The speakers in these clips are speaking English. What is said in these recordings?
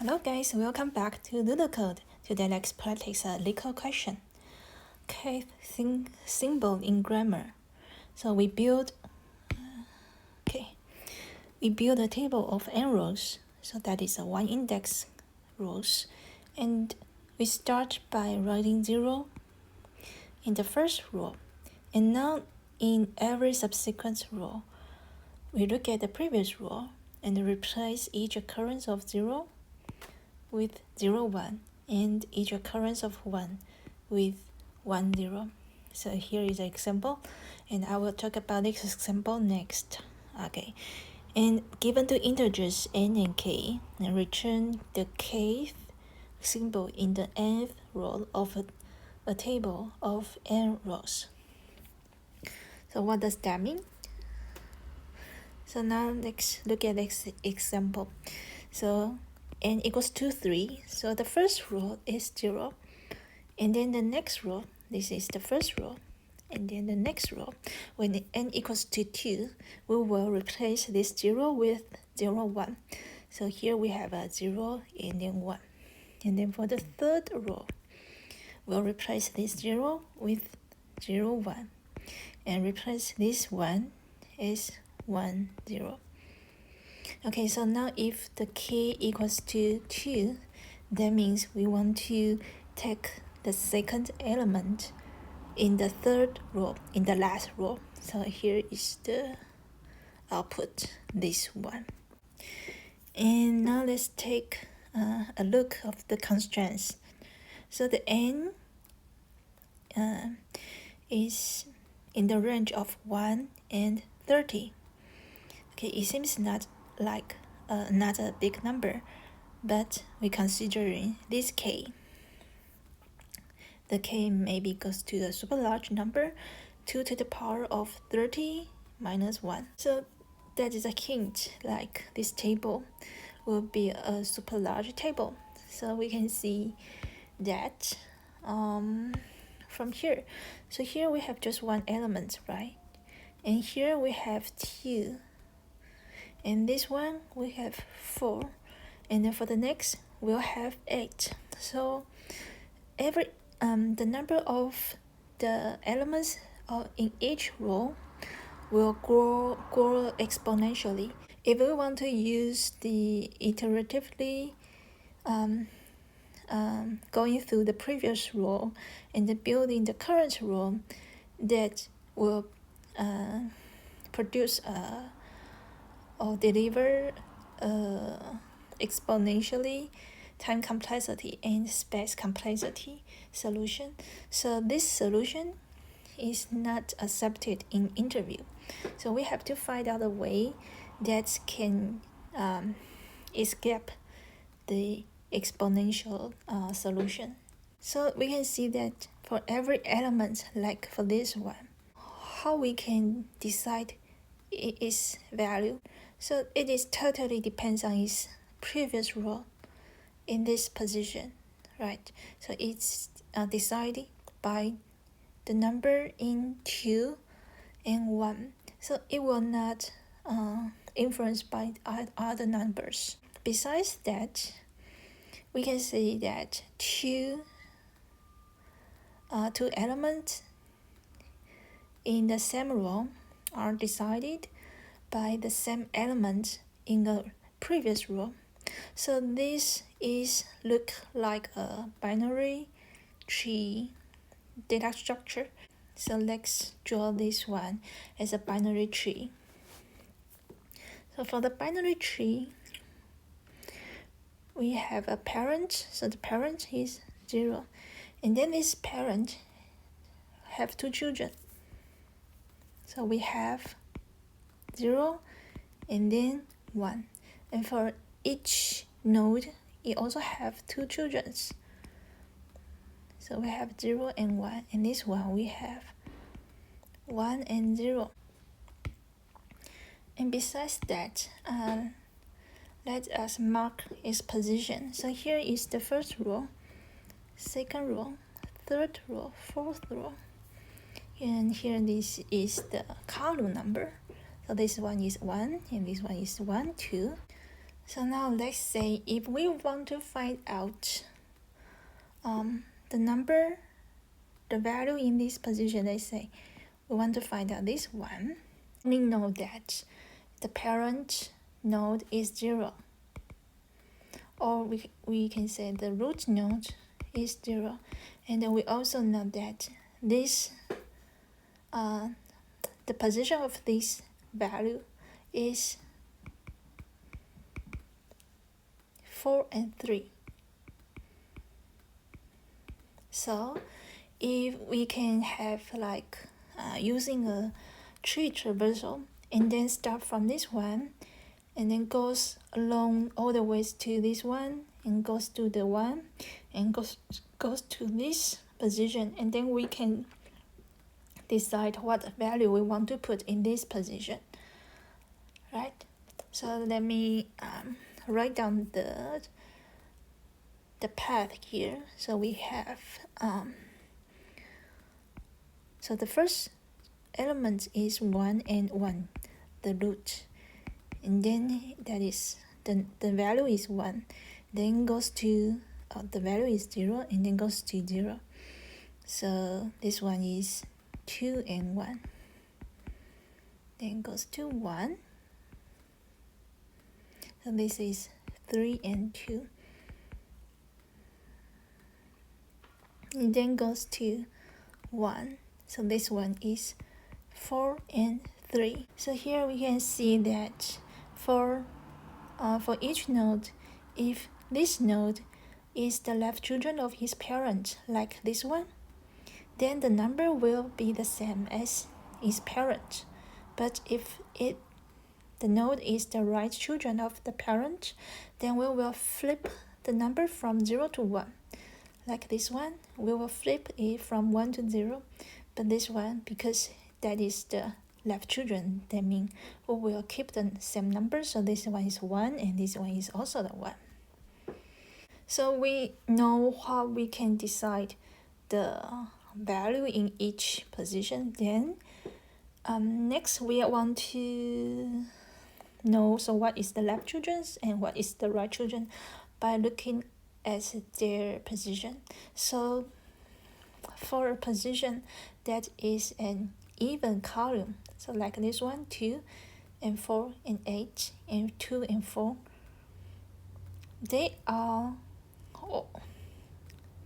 Hello guys, welcome back to LeetCode. Today let's practice a LeetCode question. Kth symbol in grammar. So we build a table of n rows. So that is a one index rows, and we start by writing 0 in the first row, and now in every subsequent row, we look at the previous row and replace each occurrence of 0 with 0, 1, and each occurrence of 1 with 1, 0. So here is an example, and I will talk about this example next. Okay, and given two integers n and k, and return the kth symbol in the nth row of a table of n rows. So what does that mean? So now let's look at this example. So n equals to 3, so the first row is 0, and then the next row, this is the first row, and then the next row, when n equals to 2, we will replace this 0 with 0, 1. So here we have a 0 and then 1. And then for the third row, we'll replace this 0 with 0, 1, and replace this 1 as 1, 0. Okay, so now if the k equals to 2, that means we want to take the second element in the third row, in the last row. So here is the output, this one. And now let's take a look of the constraints. So the n is in the range of 1 and 30. Okay, it seems not like not a big number, but we considering this k. The k maybe goes to a super large number, 2 to the power of 30 minus 1. So that is a hint, like this table will be a super large table. So we can see that from here. So here we have just one element, right? And here we have 2. And this one we have 4, and then for the next we'll have 8. So every the number of the elements in each row will grow exponentially. If we want to use the iteratively going through the previous row and then building the current row, that will produce or deliver exponentially time complexity and space complexity solution. So this solution is not accepted in interview. So we have to find out a way that can escape the exponential solution. So we can see that for every element, like for this one, how we can decide its value. So it is totally depends on its previous row in this position, right? So it's decided by the number in 2 and 1. So it will not influenced by other numbers. Besides that, we can say that two elements in the same row are decided by the same element in the previous row. So this is look like a binary tree data structure. So let's draw this one as a binary tree. So for the binary tree, we have a parent. So the parent is 0, and then this parent have 2 children. So we have 0 and then 1, and for each node it also have 2 children. So we have 0 and 1, and this one we have 1 and 0. And besides that, let us mark its position. So here is the first row, second row, third row, fourth row, and here this is the column number. So this one is 1, and this one is 1, 2, So now let's say if we want to find out the number, the value in this position, let's say we want to find out this one. We know that the parent node is 0. Or we can say the root node is 0. And then we also know that this the position of this value is 4 and 3. So if we can have like using a tree traversal and then start from this one and then goes along all the ways to this one and goes to the one and goes to this position, and then we can decide what value we want to put in this position, right? So let me write down the path here. So we have so the first element is 1 and 1, the root, and then that is the value is 1, then goes to the value is 0 and then goes to 0. So this one is 2 and 1, then goes to 1. So this is 3 and 2, and then goes to 1. So this one is 4 and 3. So here we can see that for each node, if this node is the left children of his parent, like this one, then the number will be the same as its parent. But if the node is the right children of the parent, then we will flip the number from 0 to 1. Like this one, we will flip it from 1 to 0. But this one, because that is the left children, that means we will keep the same number. So this one is 1 and this one is also the 1. So we know how we can decide the value in each position. Then next we want to know, so what is the left children and what is the right children by looking at their position. So for a position that is an even column, so like this one, 2 and 4 and 8 and 2 and 4, they are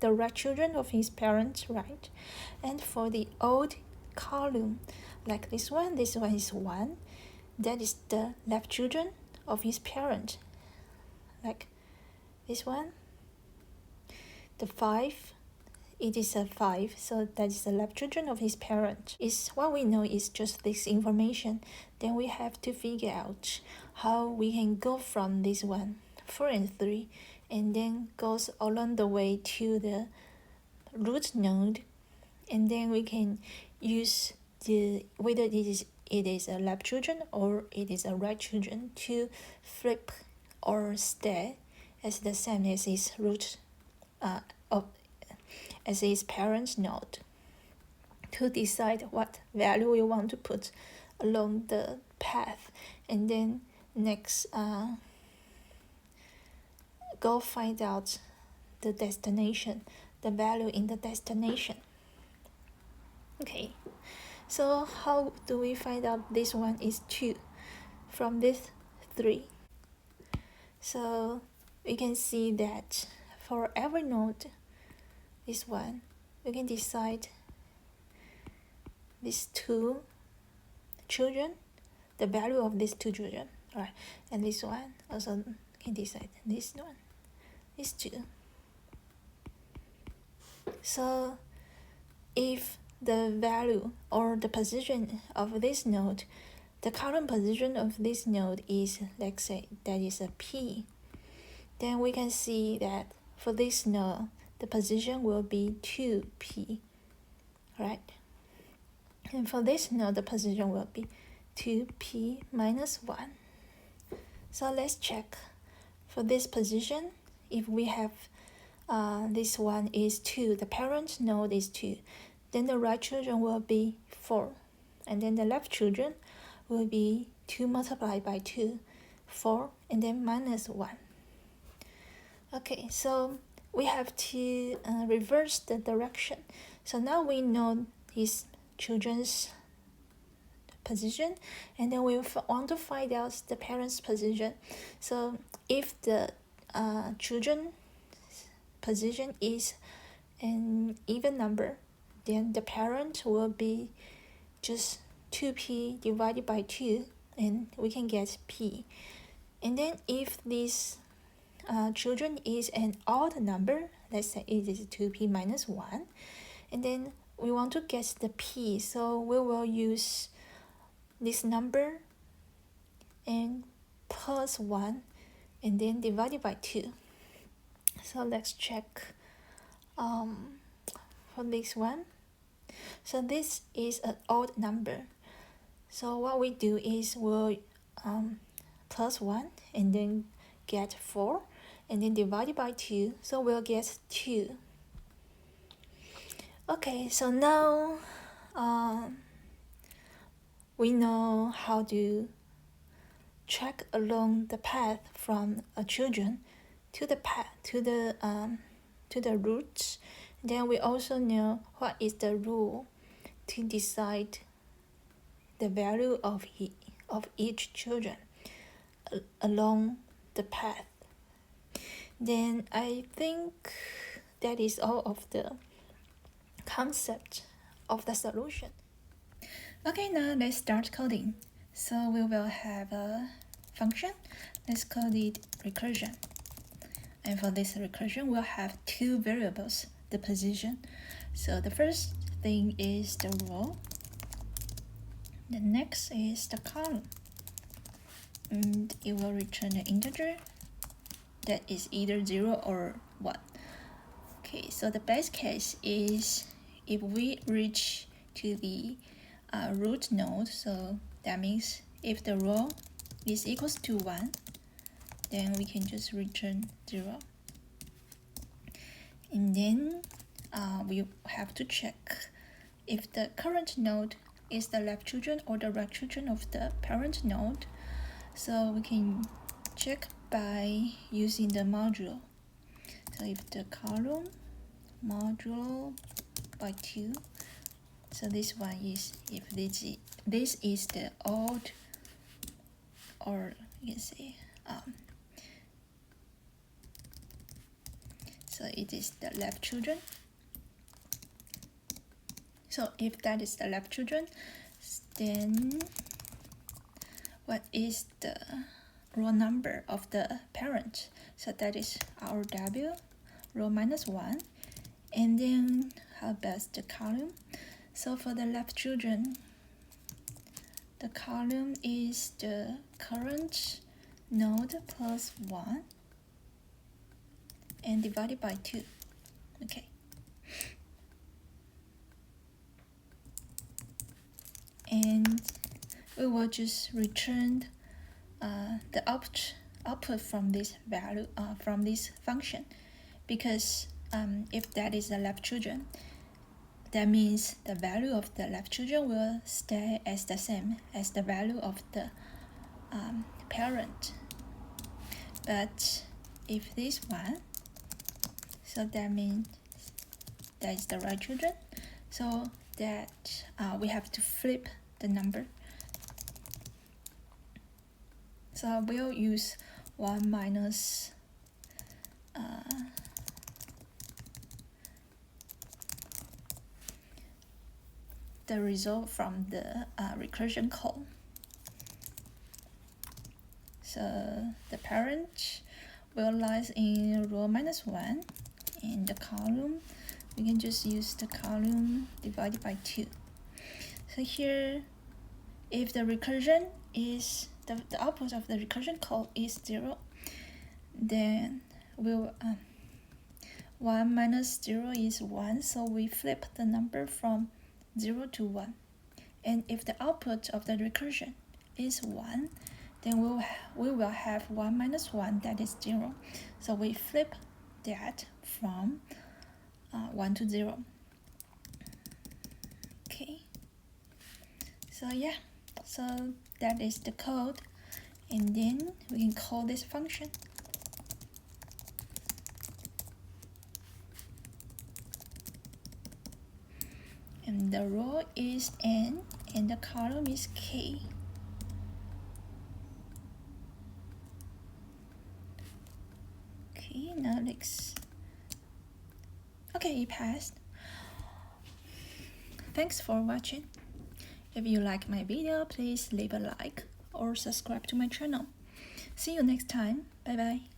the right children of his parents, right? And for the odd column, like this one is 1, that is the left children of his parent. Like this one, the 5, it is a 5, so that is the left children of his parent. Is what we know is just this information. Then we have to figure out how we can go from this one, 4 and 3, and then goes along the way to the root node, and then we can use whether it is a left children or it is a right children to flip or stay as the same as its root as its parent node, to decide what value we want to put along the path, and then next go find out the destination, the value in the destination. Okay, so how do we find out this one is 2 from this 3? So we can see that for every node, this one, we can decide these 2 children, the value of these 2 children, right? And this one also can decide this one, these 2. So if the value or the position of this node, the current position of this node is, let's say, that is a P, then we can see that for this node, the position will be 2P, right? And for this node, the position will be 2P minus 1. So let's check. For this position, if we have this one is 2, the parent node is 2, then the right children will be 4, and then the left children will be 2 multiplied by 2, 4, and then minus 1. Okay, so we have to reverse the direction. So now we know his children's position, and then we want to find out the parents' position. So if the children's position is an even number, then the parent will be just 2p divided by 2, and we can get p. And then if this children is an odd number, let's say it is 2p minus 1, and then we want to get the p, so we will use this number and plus 1 and then divided by 2. So let's check for this one. So this is an odd number, so what we do is we'll plus 1 and then get 4 and then divided by 2, so we'll get 2. Okay, so now we know how to track along the path from a children to the path to the roots. Then we also know what is the rule to decide the value of each children along the path. Then I think that is all of the concept of the solution. Okay, now let's start coding. So we will have a function. Let's call it recursion. And for this recursion, we'll have two variables, the position. So the first thing is the row. The next is the column. And it will return an integer that is either 0 or 1. Okay, so the best case is if we reach to the root node, so that means if the row is equals to 1, then we can just return 0. And then we have to check if the current node is the left children or the right children of the parent node. So we can check by using the modulo. So if the column modulo by 2, so this one is if this is the odd, or you can say so it is the left children. So if that is the left children, then what is the row number of the parent? So that is our W, row minus 1. And then how about the column? So for the left children, the column is the current node plus 1 and divided by 2. Okay. And we will just return the output from this value, from this function, because if that is the left children, that means the value of the left children will stay as the same as the value of the parent. But if this one, so that means that is the right children, so that we have to flip the number. So we'll use 1 minus the result from the recursion call. So the parent will lies in row minus 1, and the column, we can just use the column divided by 2. So here, if the recursion is the output of the recursion call is 0, then we'll 1 minus 0 is 1, so we flip the number from 0 to 1. And if the output of the recursion is 1, then we will have 1 minus 1, that is 0. So we flip that from 1 to 0. Okay. So yeah, so that is the code. And then we can call this function. And the row is n and the column is k. Okay, now let's. Okay, it passed. Thanks for watching. If you like my video, please leave a like or subscribe to my channel. See you next time. Bye bye.